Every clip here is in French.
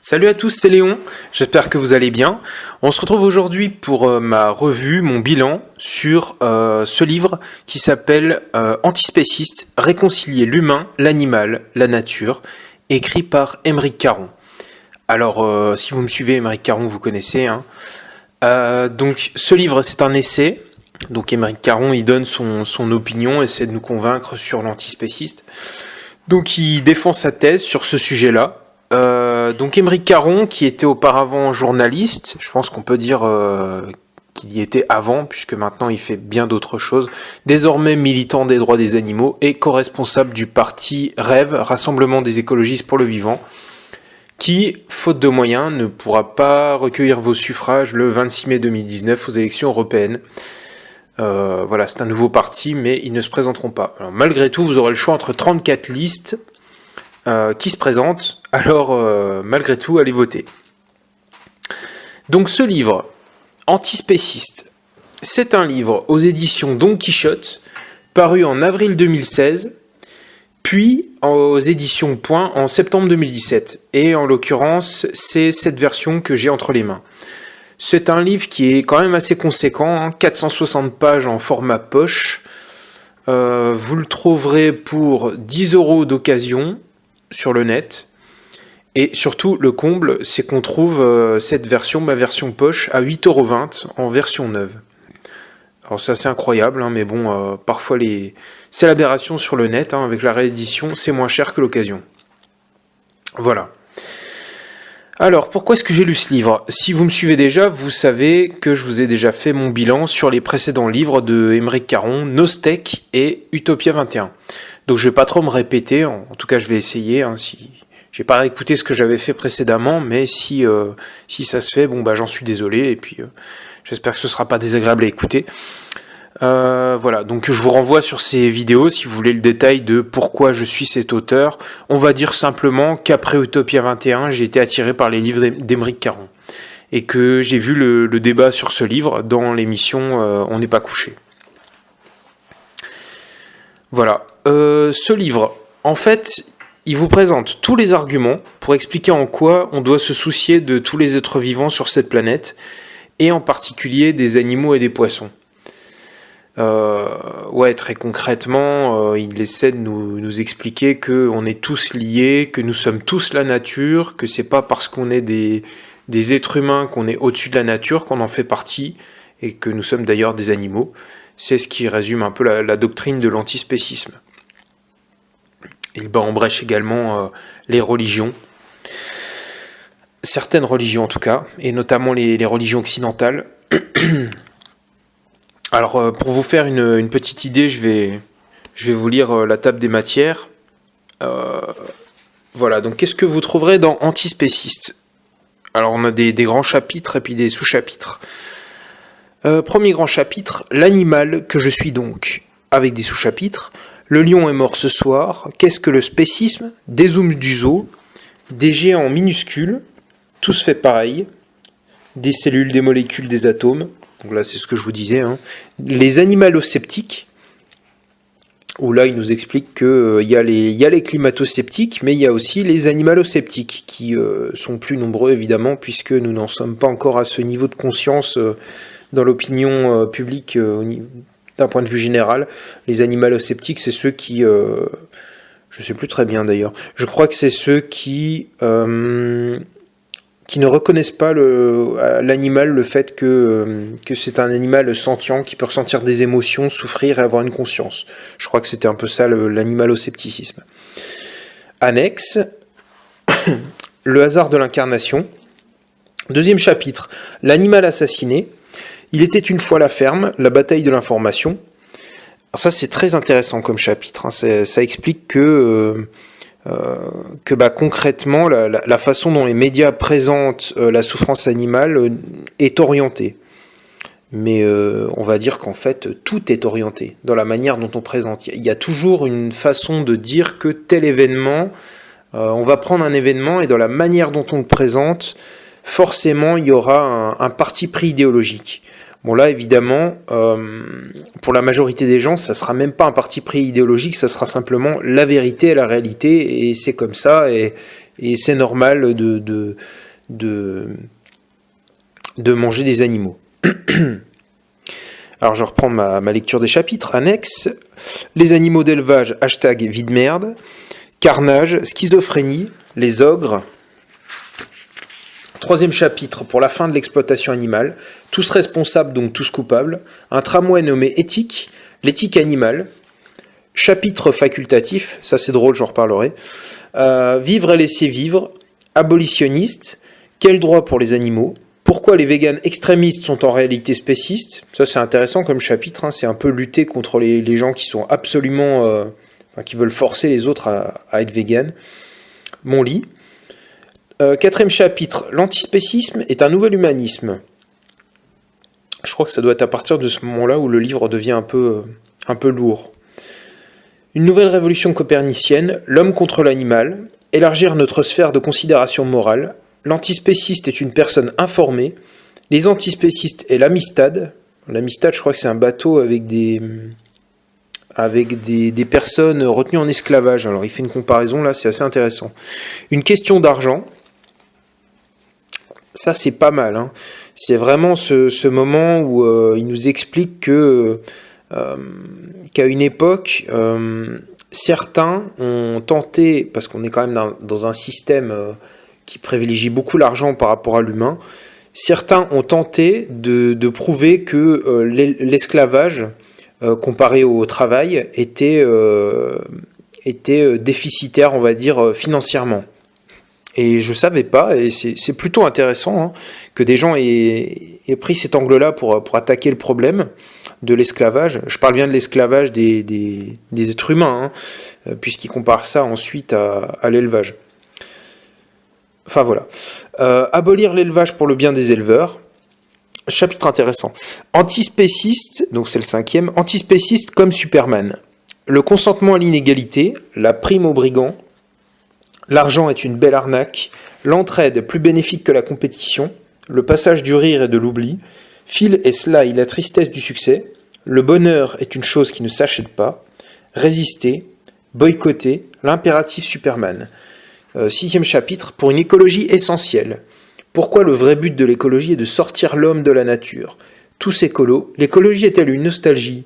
Salut à tous, c'est Léon, j'espère que vous allez bien. On se retrouve aujourd'hui pour ma revue, mon bilan sur ce livre qui s'appelle Antispéciste, réconcilier l'humain, l'animal, la nature, écrit par Émeric Caron. Alors, si vous me suivez, Émeric Caron, vous connaissez. Donc, ce livre, c'est un essai. Donc, Émeric Caron, il donne son opinion, essaie de nous convaincre sur l'antispéciste. Donc, il défend sa thèse sur ce sujet-là. Donc Émeric Caron, qui était auparavant journaliste, je pense qu'on peut dire qu'il y était avant, puisque maintenant il fait bien d'autres choses, désormais militant des droits des animaux et co-responsable du parti REV, Rassemblement des écologistes pour le vivant, qui, faute de moyens, ne pourra pas recueillir vos suffrages le 26 mai 2019 aux élections européennes. Voilà, c'est un nouveau parti, mais ils ne se présenteront pas. Alors, malgré tout, vous aurez le choix entre 34 listes qui se présentent, alors malgré tout, allez voter. Donc ce livre, Antispéciste, c'est un livre aux éditions Don Quichotte, paru en avril 2016, puis aux éditions Point en septembre 2017. Et en l'occurrence, c'est cette version que j'ai entre les mains. C'est un livre qui est quand même assez conséquent, 460 pages en format poche. Vous le trouverez pour 10 € d'occasion sur le net, et surtout le comble, c'est qu'on trouve cette version, ma version poche, à 8,20 € en version neuve. Alors c'est assez incroyable, mais bon, parfois c'est l'aberration sur le net, avec la réédition, c'est moins cher que l'occasion. Voilà. Alors, pourquoi est-ce que j'ai lu ce livre ? Si vous me suivez déjà, vous savez que je vous ai déjà fait mon bilan sur les précédents livres de Émeric Caron, Nostek et Utopia 21. Donc je vais pas trop me répéter, en tout cas je vais essayer, si j'ai pas réécouté ce que j'avais fait précédemment, mais si ça se fait, j'en suis désolé, et puis j'espère que ce sera pas désagréable à écouter. Voilà, donc je vous renvoie sur ces vidéos si vous voulez le détail de pourquoi je suis cet auteur. On va dire simplement qu'après Utopia 21, j'ai été attiré par les livres d'Émeric Caron, et que j'ai vu le débat sur ce livre dans l'émission On n'est pas couché. Voilà. Ce livre, en fait, il vous présente tous les arguments pour expliquer en quoi on doit se soucier de tous les êtres vivants sur cette planète, et en particulier des animaux et des poissons. Très concrètement, il essaie de nous expliquer qu'on est tous liés, que nous sommes tous la nature, que c'est pas parce qu'on est des êtres humains qu'on est au-dessus de la nature, qu'on en fait partie, et que nous sommes d'ailleurs des animaux. C'est ce qui résume un peu la doctrine de l'antispécisme. Il bat en brèche également les religions, certaines religions en tout cas, et notamment les religions occidentales. Alors pour vous faire une petite idée, je vais vous lire la table des matières. Voilà, donc qu'est-ce que vous trouverez dans Antispéciste ? Alors on a des grands chapitres et puis des sous-chapitres. Premier grand chapitre, l'animal que je suis donc, avec des sous-chapitres. Le lion est mort ce soir. Qu'est-ce que le spécisme ? Des zooms du zoo, des géants minuscules, tous faits pareil, des cellules, des molécules, des atomes. Donc là, c'est ce que je vous disais. Les animalosceptiques, où là, il nous explique qu'il y a les climato-sceptiques, mais il y a aussi les animalosceptiques, qui sont plus nombreux, évidemment, puisque nous n'en sommes pas encore à ce niveau de conscience dans l'opinion publique d'un point de vue général. Les animalosceptiques, c'est ceux qui... je ne sais plus très bien, d'ailleurs. Je crois que c'est ceux qui ne reconnaissent pas l'animal, le fait que c'est un animal sentient, qui peut ressentir des émotions, souffrir et avoir une conscience. Je crois que c'était un peu ça l'animaloscepticisme. Annexe, le hasard de l'incarnation. Deuxième chapitre, l'animal assassiné. Il était une fois la ferme, la bataille de l'information. Alors ça, c'est très intéressant comme chapitre. Ça explique que concrètement, la façon dont les médias présentent la souffrance animale est orientée. Mais on va dire qu'en fait, tout est orienté dans la manière dont on présente. Il y a toujours une façon de dire que tel événement, on va prendre un événement et dans la manière dont on le présente, forcément, il y aura un parti pris idéologique. Bon là, évidemment, pour la majorité des gens, ça sera même pas un parti pris idéologique, ça sera simplement la vérité et la réalité, et c'est comme ça, et et c'est normal de manger des animaux. Alors je reprends ma lecture des chapitres. Annexe, les animaux d'élevage, #vie de merde, carnage, schizophrénie, les ogres. Troisième chapitre, pour la fin de l'exploitation animale, tous responsables donc tous coupables, un tramway nommé éthique, l'éthique animale. Chapitre facultatif, ça c'est drôle, j'en reparlerai. Vivre et laisser vivre, abolitionniste, quel droit pour les animaux. Pourquoi les véganes extrémistes sont en réalité spécistes? Ça c'est intéressant comme chapitre, hein. C'est un peu lutter contre les gens qui sont absolument... qui veulent forcer les autres à être véganes. Mon lit. Quatrième chapitre, l'antispécisme est un nouvel humanisme. Je crois que ça doit être à partir de ce moment-là où le livre devient un peu lourd. Une nouvelle révolution copernicienne, l'homme contre l'animal, élargir notre sphère de considération morale. L'antispéciste est une personne informée. Les antispécistes est l'amistad. L'amistad, je crois que c'est un bateau avec des personnes retenues en esclavage. Alors il fait une comparaison là, c'est assez intéressant. Une question d'argent. Ça c'est pas mal, hein. C'est vraiment ce moment où il nous explique qu'à une époque, certains ont tenté, parce qu'on est quand même dans un système qui privilégie beaucoup l'argent par rapport à l'humain, certains ont tenté de prouver que l'esclavage, comparé au travail, était déficitaire, on va dire, financièrement. Et je savais pas, et c'est plutôt intéressant, hein, que des gens aient pris cet angle-là pour attaquer le problème de l'esclavage. Je parle bien de l'esclavage des êtres humains, hein, puisqu'ils comparent ça ensuite à l'élevage. Enfin voilà. Abolir l'élevage pour le bien des éleveurs. Chapitre intéressant. Antispéciste, donc c'est le 5e, antispéciste comme Superman. Le consentement à l'inégalité, la prime aux brigands, l'argent est une belle arnaque, l'entraide plus bénéfique que la compétition, le passage du rire et de l'oubli, Phil et Sly, la tristesse du succès, le bonheur est une chose qui ne s'achète pas, résister, boycotter, l'impératif Superman. 6e chapitre, pour une écologie essentielle. Pourquoi le vrai but de l'écologie est de sortir l'homme de la nature? Tous écolos, l'écologie est-elle une nostalgie?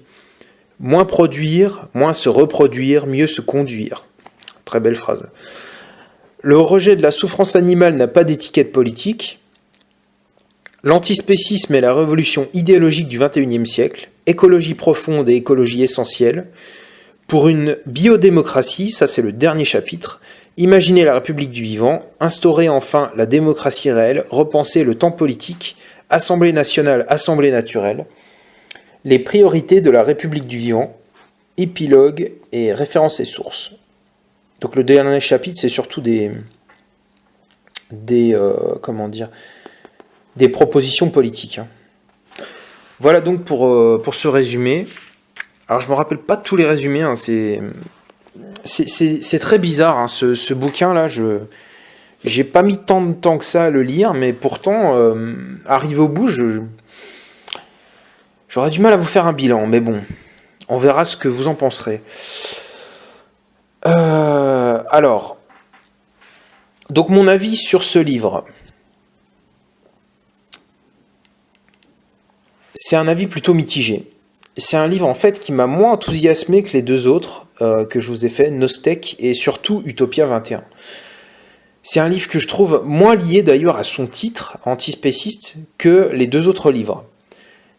Moins produire, moins se reproduire, mieux se conduire. Très belle phrase. Le rejet de la souffrance animale n'a pas d'étiquette politique. L'antispécisme est la révolution idéologique du XXIe siècle. Écologie profonde et écologie essentielle. Pour une biodémocratie, ça c'est le dernier chapitre. Imaginer la République du vivant, instaurer enfin la démocratie réelle, repenser le temps politique, Assemblée nationale, Assemblée naturelle, les priorités de la République du vivant, épilogue et références et sources. Donc le dernier chapitre, c'est surtout des propositions politiques. Voilà donc pour ce résumé. Alors je ne me rappelle pas de tous les résumés, hein, c'est très bizarre, hein, ce bouquin-là. J'ai pas mis tant de temps que ça à le lire, mais pourtant, arrivé au bout, j'aurais du mal à vous faire un bilan. Mais bon, on verra ce que vous en penserez. Alors, donc mon avis sur ce livre. C'est un avis plutôt mitigé. C'est un livre en fait qui m'a moins enthousiasmé que les deux autres que je vous ai fait, Nostek et surtout Utopia 21. C'est un livre que je trouve moins lié d'ailleurs à son titre, antispéciste, que les deux autres livres.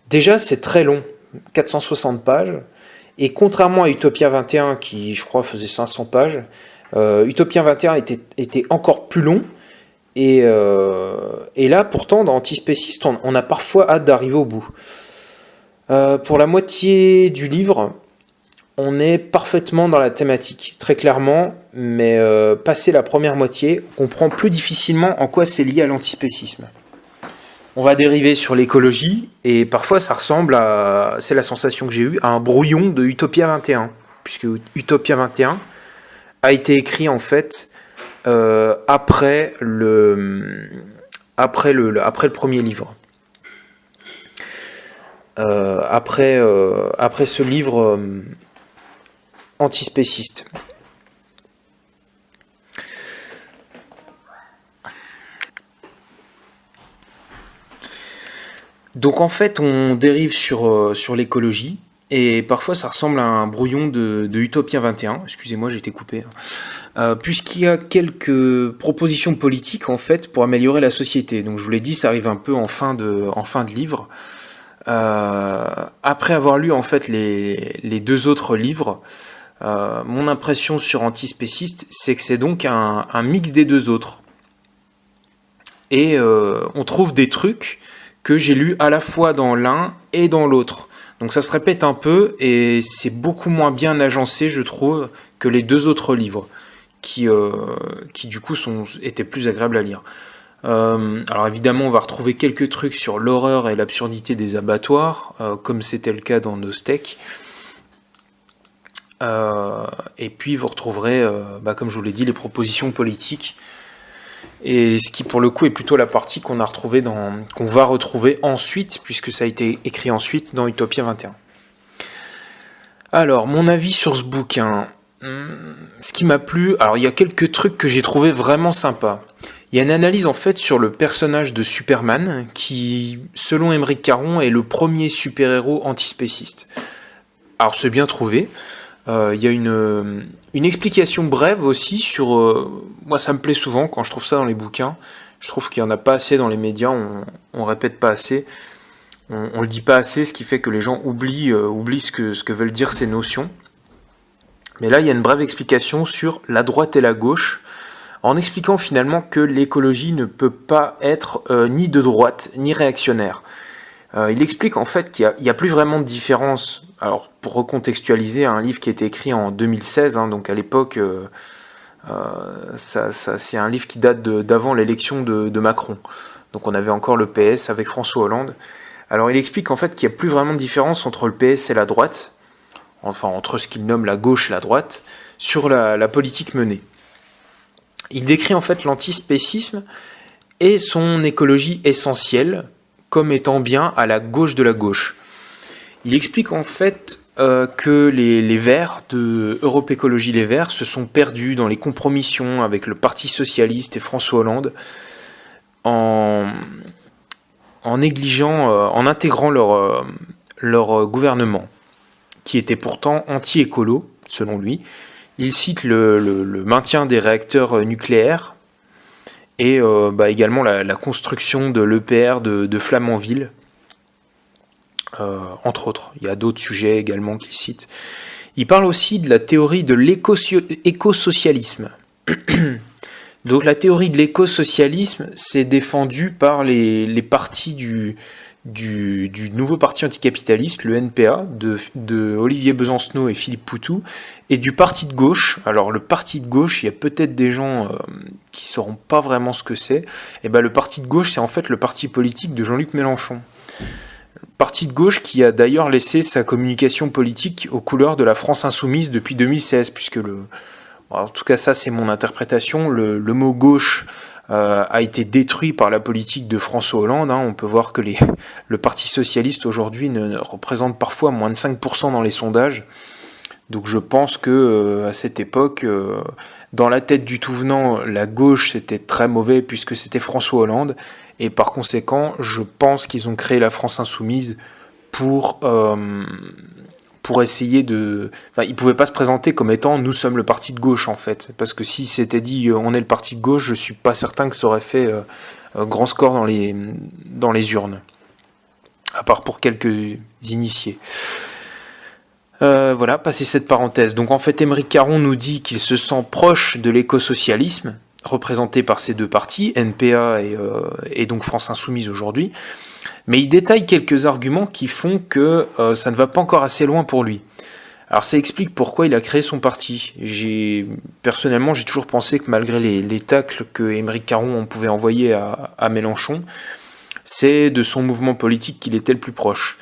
Déjà c'est très long, 460 pages, et contrairement à Utopia 21 qui je crois faisait 500 pages, Utopia 21 était encore plus long, et là pourtant dans Antispéciste on a parfois hâte d'arriver au bout. Pour la moitié du livre, on est parfaitement dans la thématique, très clairement, mais passé la première moitié, on comprend plus difficilement en quoi c'est lié à l'antispécisme. On va dériver sur l'écologie, et parfois ça ressemble à, c'est la sensation que j'ai eue, à un brouillon de Utopia 21, puisque Utopia 21 a été écrit en fait après le premier livre. Après ce livre antispéciste. Donc en fait, on dérive sur l'écologie, et parfois ça ressemble à un brouillon de Utopia 21. Excusez-moi, j'ai été coupé. Puisqu'il y a quelques propositions politiques en fait pour améliorer la société. Donc je vous l'ai dit, ça arrive un peu en fin de livre. Après avoir lu en fait les deux autres livres, mon impression sur Antispéciste, c'est que c'est donc un mix des deux autres. Et on trouve des trucs que j'ai lus à la fois dans l'un et dans l'autre. Donc ça se répète un peu et c'est beaucoup moins bien agencé, je trouve, que les deux autres livres, qui du coup étaient plus agréables à lire. Alors évidemment, on va retrouver quelques trucs sur l'horreur et l'absurdité des abattoirs, comme c'était le cas dans Nos Steaks. Et puis vous retrouverez, comme je vous l'ai dit, les propositions politiques. Et ce qui pour le coup est plutôt la partie qu'on va retrouver ensuite, puisque ça a été écrit ensuite dans Utopia 21. Alors, mon avis sur ce bouquin. Ce qui m'a plu, alors il y a quelques trucs que j'ai trouvé vraiment sympas. Il y a une analyse en fait sur le personnage de Superman, qui, selon Émeric Caron, est le premier super-héros antispéciste. Alors c'est bien trouvé. Il y a une explication brève aussi sur... moi ça me plaît souvent quand je trouve ça dans les bouquins. Je trouve qu'il n'y en a pas assez dans les médias, on répète pas assez, on le dit pas assez, ce qui fait que les gens oublient ce que veulent dire ces notions. Mais là il y a une brève explication sur la droite et la gauche, en expliquant finalement que l'écologie ne peut pas être ni de droite ni réactionnaire. Il explique en fait qu'il n'y a plus vraiment de différence. Alors pour recontextualiser, un livre qui a été écrit en 2016, donc à l'époque, c'est un livre qui date d'avant l'élection de Macron. Donc on avait encore le PS avec François Hollande. Alors il explique en fait qu'il n'y a plus vraiment de différence entre le PS et la droite, enfin entre ce qu'il nomme la gauche et la droite, sur la politique menée. Il décrit en fait l'antispécisme et son écologie essentielle comme étant bien à la gauche de la gauche. Il explique en fait que les Verts de Europe Écologie Les Verts se sont perdus dans les compromissions avec le Parti Socialiste et François Hollande en négligeant, en intégrant leur gouvernement, qui était pourtant anti-écolo, selon lui. Il cite le maintien des réacteurs nucléaires et également la construction de l'EPR de Flamanville, entre autres. Il y a d'autres sujets également qu'il cite. Il parle aussi de la théorie de l'écosocialisme. Donc la théorie de l'écosocialisme, c'est défendue par les partis du nouveau parti anticapitaliste, le NPA, de Olivier Besancenot et Philippe Poutou, et du parti de gauche. Alors le parti de gauche, il y a peut-être des gens qui ne sauront pas vraiment ce que c'est. Et le parti de gauche, c'est en fait le parti politique de Jean-Luc Mélenchon. Le parti de gauche qui a d'ailleurs laissé sa communication politique aux couleurs de la France insoumise depuis 2016, puisque en tout cas ça c'est mon interprétation, le mot gauche a été détruit par la politique de François Hollande. On peut voir que le Parti Socialiste aujourd'hui ne représente parfois moins de 5% dans les sondages. Donc je pense que à cette époque, dans la tête du tout venant, la gauche c'était très mauvais puisque c'était François Hollande. Et par conséquent, je pense qu'ils ont créé la France insoumise pour essayer de... Enfin, ils ne pouvaient pas se présenter comme étant « nous sommes le parti de gauche » en fait. Parce que si c'était dit « on est le parti de gauche », je ne suis pas certain que ça aurait fait grand score dans les urnes. À part pour quelques initiés. Voilà, passer cette parenthèse. Donc en fait, Émeric Caron nous dit qu'il se sent proche de l'écosocialisme, représenté par ces deux partis, NPA et donc France Insoumise aujourd'hui. Mais il détaille quelques arguments qui font que ça ne va pas encore assez loin pour lui. Alors ça explique pourquoi il a créé son parti. Personnellement, j'ai toujours pensé que malgré les tacles que Émeric Caron pouvait envoyer à Mélenchon, c'est de son mouvement politique qu'il était le plus proche.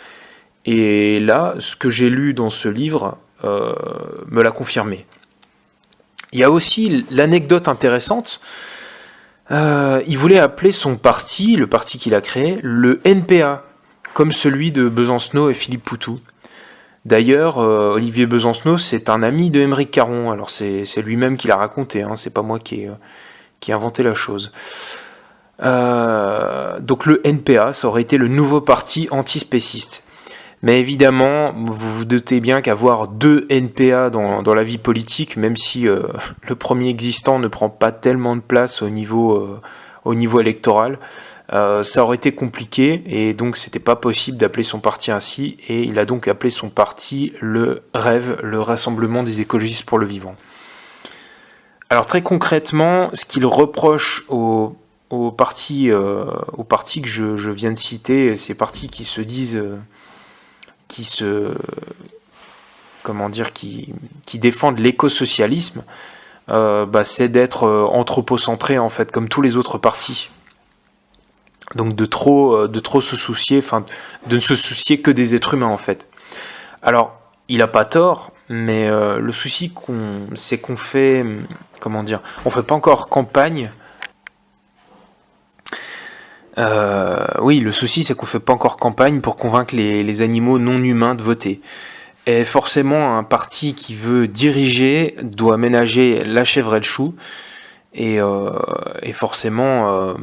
Et là, ce que j'ai lu dans ce livre me l'a confirmé. Il y a aussi l'anecdote intéressante. Il voulait appeler son parti, le parti qu'il a créé, le NPA, comme celui de Besancenot et Philippe Poutou. D'ailleurs, Olivier Besancenot, c'est un ami de Émeric Caron. Alors c'est lui-même qui l'a raconté, c'est pas moi qui ai inventé la chose. Donc le NPA, ça aurait été le nouveau parti antispéciste. Mais évidemment, vous vous doutez bien qu'avoir deux NPA dans la vie politique, même si le premier existant ne prend pas tellement de place au niveau électoral, ça aurait été compliqué, et donc c'était pas possible d'appeler son parti ainsi, et il a donc appelé son parti le REV, le Rassemblement des écologistes pour le vivant. Alors très concrètement, ce qu'il reproche au parti que je viens de citer, ces partis qui se disent, qui défendent l'écosocialisme, c'est d'être anthropocentré en fait, comme tous les autres partis. Donc de trop se soucier, de ne se soucier que des êtres humains en fait. Alors, il a pas tort, mais le souci c'est qu'on fait, on fait pas encore campagne. Le souci c'est qu'on fait pas encore campagne pour convaincre les animaux non humains de voter. Et forcément, un parti qui veut diriger doit ménager la chèvre et le chou, et forcément.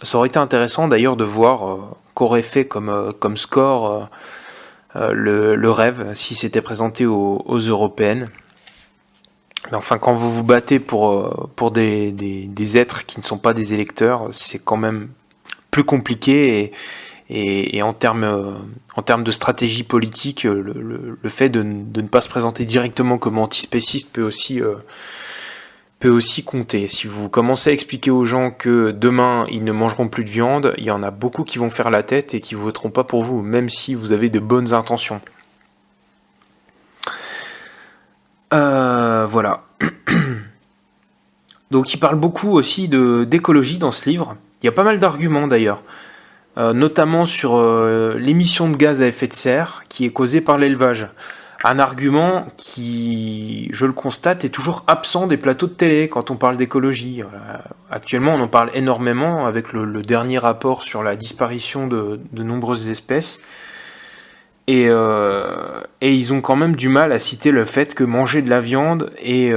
Ça aurait été intéressant d'ailleurs de voir qu'aurait fait comme score le REV si c'était présenté aux européennes. Mais enfin, quand vous vous battez pour des êtres qui ne sont pas des électeurs, c'est quand même plus compliqué, et en termes de stratégie politique, le fait de ne pas se présenter directement comme antispéciste peut aussi compter. Si vous commencez à expliquer aux gens que demain ils ne mangeront plus de viande, il y en a beaucoup qui vont faire la tête et qui ne voteront pas pour vous, même si vous avez de bonnes intentions. Voilà. Donc il parle beaucoup aussi d'écologie dans ce livre. Il y a pas mal d'arguments d'ailleurs, notamment sur l'émission de gaz à effet de serre qui est causée par l'élevage. Un argument qui, je le constate, est toujours absent des plateaux de télé quand on parle d'écologie. Actuellement, on en parle énormément avec le dernier rapport sur la disparition de nombreuses espèces. Et ils ont quand même du mal à citer le fait que manger de la viande et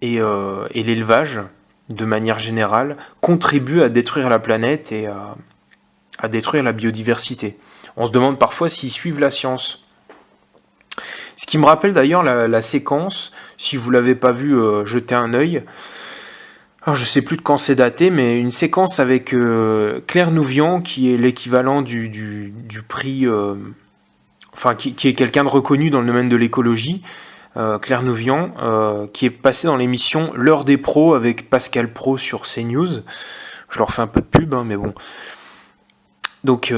l'élevage, de manière générale, contribuent à détruire la planète et à détruire la biodiversité. On se demande parfois s'ils suivent la science. Ce qui me rappelle d'ailleurs la séquence, si vous ne l'avez pas vu, jetez un œil. Alors je ne sais plus de quand c'est daté, mais une séquence avec Claire Nouvian, qui est l'équivalent du prix, qui est quelqu'un de reconnu dans le domaine de l'écologie, Claire Nouvian, qui est passée dans l'émission L'heure des pros avec Pascal Praud sur CNews. Je leur fais un peu de pub, mais bon. Donc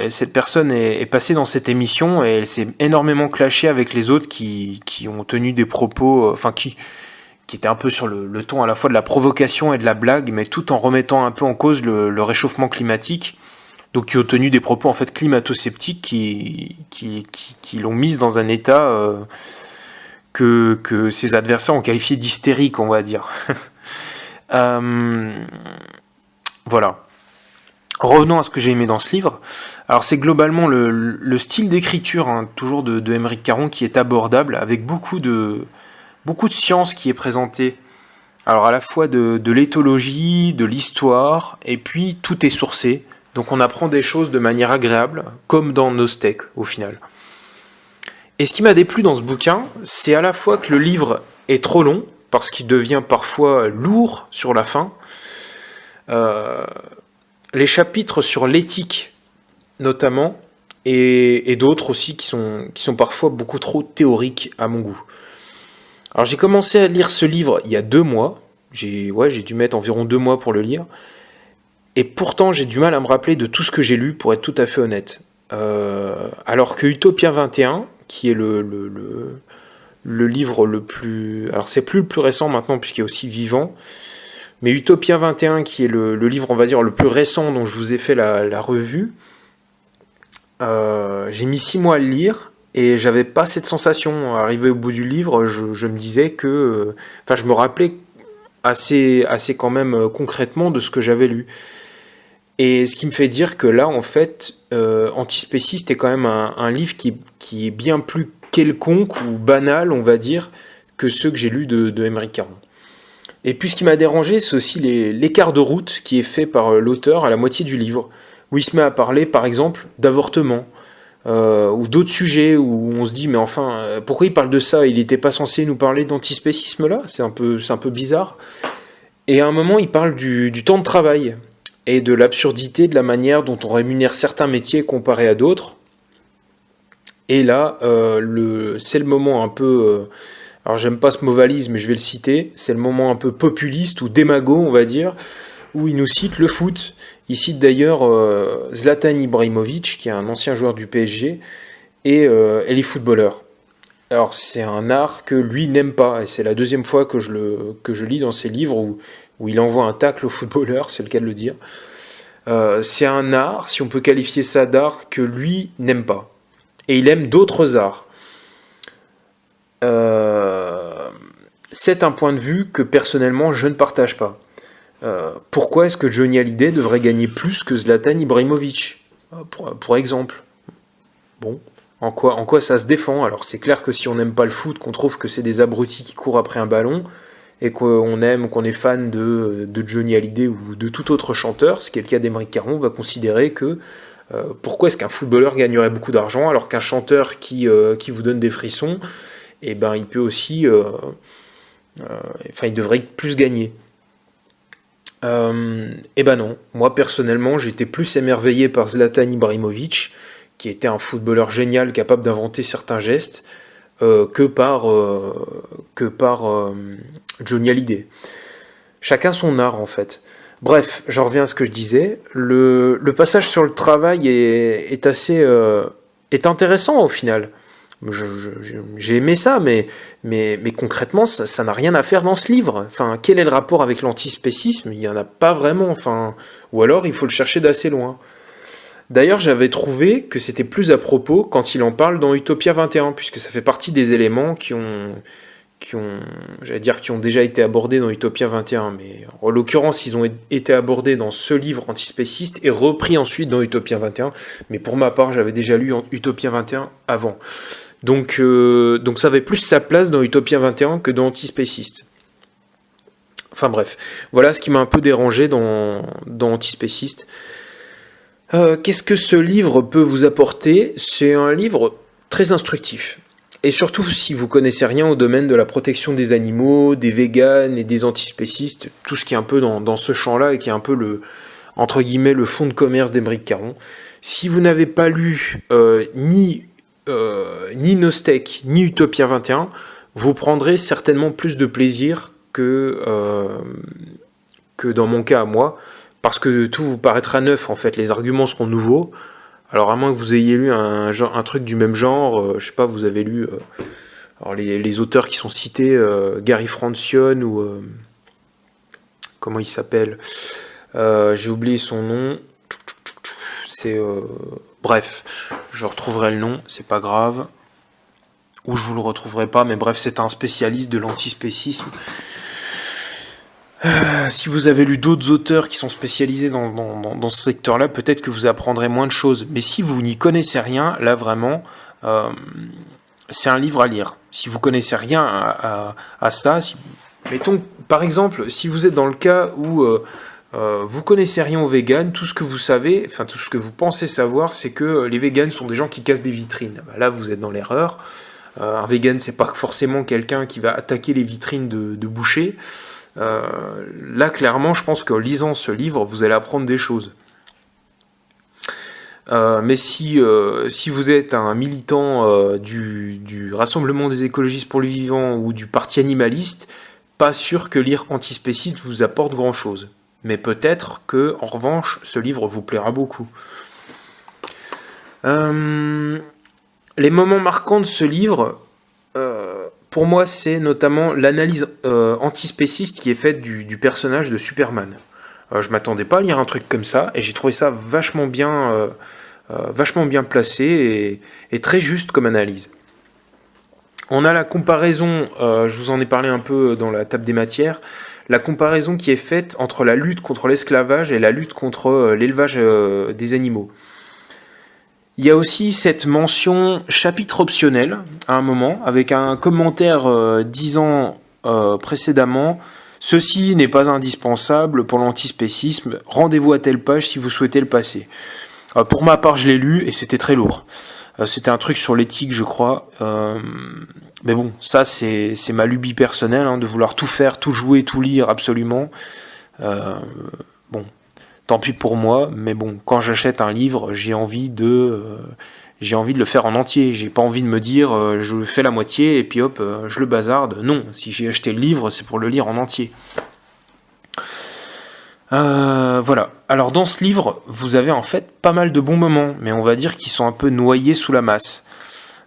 cette personne est passée dans cette émission et elle s'est énormément clashée avec les autres qui ont tenu des propos, qui étaient un peu sur le ton à la fois de la provocation et de la blague, mais tout en remettant un peu en cause le réchauffement climatique. Donc qui ont tenu des propos en fait climato-sceptiques qui l'ont mise dans un état que ses adversaires ont qualifié d'hystérique, on va dire. Voilà. Revenons à ce que j'ai aimé dans ce livre. Alors c'est globalement le style d'écriture, toujours de Aymeric Caron, qui est abordable, avec beaucoup de science qui est présentée. Alors à la fois de l'éthologie, de l'histoire, et puis tout est sourcé. Donc on apprend des choses de manière agréable, comme dans Nostek au final. Et ce qui m'a déplu dans ce bouquin, c'est à la fois que le livre est trop long, parce qu'il devient parfois lourd sur la fin. Les chapitres sur l'éthique, notamment, et d'autres aussi qui sont parfois beaucoup trop théoriques à mon goût. Alors j'ai commencé à lire ce livre il y a 2 mois. J'ai dû mettre environ 2 mois pour le lire. Et pourtant, j'ai du mal à me rappeler de tout ce que j'ai lu, pour être tout à fait honnête. Alors que Utopia 21, qui est le livre le plus... Alors c'est plus le plus récent maintenant, puisqu'il est aussi vivant. Mais Utopia 21, qui est le livre, on va dire, le plus récent dont je vous ai fait la revue, j'ai mis 6 mois à le lire, et j'avais pas cette sensation. Arrivé au bout du livre, je me disais que... je me rappelais assez quand même concrètement de ce que j'avais lu. Et ce qui me fait dire que là, en fait, Antispéciste est quand même un livre qui est bien plus quelconque ou banal, on va dire, que ceux que j'ai lus de Aymeric Caron. Et puis ce qui m'a dérangé, c'est aussi l'écart de route qui est fait par l'auteur à la moitié du livre, où il se met à parler, par exemple, d'avortement, ou d'autres sujets où on se dit, mais enfin, pourquoi il parle de ça? Il n'était pas censé nous parler d'antispécisme là? C'est un peu bizarre. Et à un moment, il parle du temps de travail et de l'absurdité de la manière dont on rémunère certains métiers comparé à d'autres. Et là, c'est le moment un peu... alors j'aime pas ce mot valise, mais je vais le citer. C'est le moment un peu populiste ou démago, on va dire, où il nous cite le foot. Il cite d'ailleurs Zlatan Ibrahimovic, qui est un ancien joueur du PSG, et les footballeurs. Alors c'est un art que lui n'aime pas, et c'est la deuxième fois que je lis dans ses livres où il envoie un tacle aux footballeurs, c'est le cas de le dire. C'est un art, si on peut qualifier ça d'art, que lui n'aime pas. Et il aime d'autres arts. C'est un point de vue que personnellement je ne partage pas. Pourquoi est-ce que Johnny Hallyday devrait gagner plus que Zlatan Ibrahimovic, pour exemple? Bon, en quoi ça se défend? Alors c'est clair que si on n'aime pas le foot, qu'on trouve que c'est des abrutis qui courent après un ballon, et qu'on est fan de Johnny Hallyday ou de tout autre chanteur, ce qui est le cas d'Aymeric Caron, on va considérer que pourquoi est-ce qu'un footballeur gagnerait beaucoup d'argent alors qu'un chanteur qui vous donne des frissons, eh ben, il peut aussi... il devrait plus gagner. Eh ben non, moi personnellement j'étais plus émerveillé par Zlatan Ibrahimovic, qui était un footballeur génial capable d'inventer certains gestes, que par Johnny Hallyday. Chacun son art en fait. Bref, j'en reviens à ce que je disais. Le passage sur le travail est assez est intéressant au final. J'ai aimé ça, mais concrètement, ça n'a rien à faire dans ce livre. Enfin, quel est le rapport avec l'antispécisme? Il n'y en a pas vraiment. Enfin, ou alors il faut le chercher d'assez loin. D'ailleurs, j'avais trouvé que c'était plus à propos quand il en parle dans Utopia 21, puisque ça fait partie des éléments qui ont déjà été abordés dans Utopia 21, mais en l'occurrence, ils ont été abordés dans ce livre antispéciste et repris ensuite dans Utopia 21. Mais pour ma part, j'avais déjà lu Utopia 21 avant. Donc ça avait plus sa place dans Utopia 21 que dans Antispéciste. Enfin bref, voilà ce qui m'a un peu dérangé dans Antispéciste. Qu'est-ce que ce livre peut vous apporter? C'est un livre très instructif. Et surtout si vous connaissez rien au domaine de la protection des animaux, des véganes et des antispécistes, tout ce qui est un peu dans ce champ-là et qui est un peu entre guillemets, le fonds de commerce d'Aymeric Caron. Si vous n'avez pas lu ni Nostek, ni Utopia 21, vous prendrez certainement plus de plaisir que dans mon cas à moi, parce que tout vous paraîtra neuf en fait, les arguments seront nouveaux. Alors à moins que vous ayez lu un truc du même genre, je sais pas, vous avez lu alors les auteurs qui sont cités, Gary Francione ou comment il s'appelle, j'ai oublié son nom, c'est bref, je retrouverai le nom, c'est pas grave, ou je vous le retrouverai pas, mais bref, c'est un spécialiste de l'antispécisme. Si vous avez lu d'autres auteurs qui sont spécialisés dans ce secteur-là, peut-être que vous apprendrez moins de choses. Mais si vous n'y connaissez rien, là vraiment, c'est un livre à lire. Si vous connaissez rien à ça, mettons, par exemple, si vous êtes dans le cas où vous connaissez rien aux véganes, tout ce que vous savez, enfin tout ce que vous pensez savoir, c'est que les véganes sont des gens qui cassent des vitrines. Là, vous êtes dans l'erreur. Un végane, c'est pas forcément quelqu'un qui va attaquer les vitrines de bouchers. Là, clairement, je pense qu'en lisant ce livre, vous allez apprendre des choses. Mais si vous êtes un militant du Rassemblement des écologistes pour le vivant ou du Parti animaliste, pas sûr que lire Antispéciste vous apporte grand-chose. Mais peut-être que, en revanche, ce livre vous plaira beaucoup. Les moments marquants de ce livre... pour moi, c'est notamment l'analyse antispéciste qui est faite du personnage de Superman. Je m'attendais pas à lire un truc comme ça, et j'ai trouvé ça vachement bien placé et très juste comme analyse. On a la comparaison, je vous en ai parlé un peu dans la table des matières, la comparaison qui est faite entre la lutte contre l'esclavage et la lutte contre l'élevage des animaux. Il y a aussi cette mention chapitre optionnel, à un moment, avec un commentaire disant précédemment « Ceci n'est pas indispensable pour l'antispécisme. Rendez-vous à telle page si vous souhaitez le passer. Pour ma part, je l'ai lu et c'était très lourd. C'était un truc sur l'éthique, je crois. Mais bon, ça, c'est ma lubie personnelle, hein, de vouloir tout faire, tout jouer, tout lire, absolument. Bon, tant pis pour moi, mais bon, quand j'achète un livre, j'ai envie de le faire en entier. J'ai pas envie de me dire, je fais la moitié et puis hop, je le bazarde. Non, si j'ai acheté le livre, c'est pour le lire en entier. Voilà. Alors dans ce livre, vous avez en fait pas mal de bons moments, mais on va dire qu'ils sont un peu noyés sous la masse.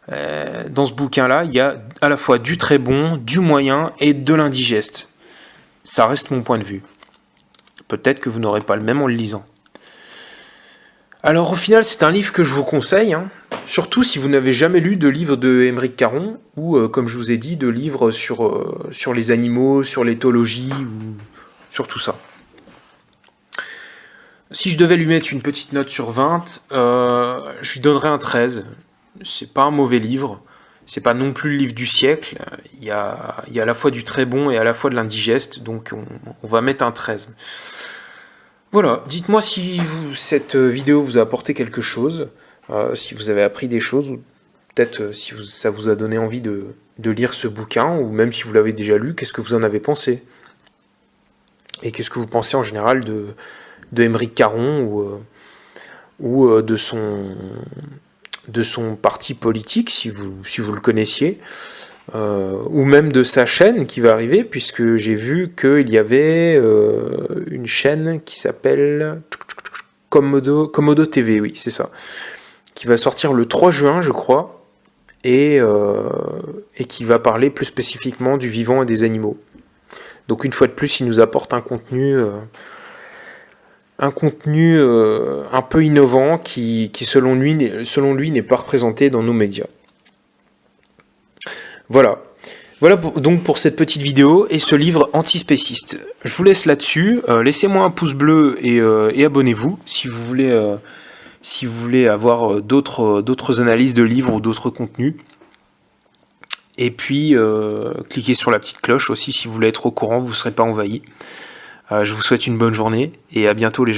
Dans ce bouquin-là, il y a à la fois du très bon, du moyen et de l'indigeste. Ça reste mon point de vue. Peut-être que vous n'aurez pas le même en le lisant. Alors au final, c'est un livre que je vous conseille, hein, surtout si vous n'avez jamais lu de livre de Aymeric Caron, ou comme je vous ai dit, de livres sur les animaux, sur l'éthologie, ou sur tout ça. Si je devais lui mettre une petite note sur 20, je lui donnerais un 13. C'est pas un mauvais livre, c'est pas non plus le livre du siècle. Il y a à la fois du très bon et à la fois de l'indigeste, donc on va mettre un 13. Voilà, dites-moi si cette vidéo vous a apporté quelque chose, si vous avez appris des choses, ou peut-être si ça vous a donné envie de lire ce bouquin, ou même si vous l'avez déjà lu, qu'est-ce que vous en avez pensé? Et qu'est-ce que vous pensez en général de Aymeric Caron ou de son parti politique, si vous le connaissiez, ou même de sa chaîne qui va arriver, puisque j'ai vu qu'il y avait une chaîne qui s'appelle Komodo TV, oui, c'est ça, qui va sortir le 3 juin, je crois, et qui va parler plus spécifiquement du vivant et des animaux. Donc une fois de plus, il nous apporte un contenu un peu innovant qui selon lui n'est pas représenté dans nos médias. Voilà donc pour cette petite vidéo et ce livre antispéciste. Je vous laisse là-dessus. Laissez-moi un pouce bleu et abonnez-vous si vous voulez avoir d'autres analyses de livres ou d'autres contenus. Et puis cliquez sur la petite cloche aussi si vous voulez être au courant, vous ne serez pas envahi. Je vous souhaite une bonne journée et à bientôt les gens.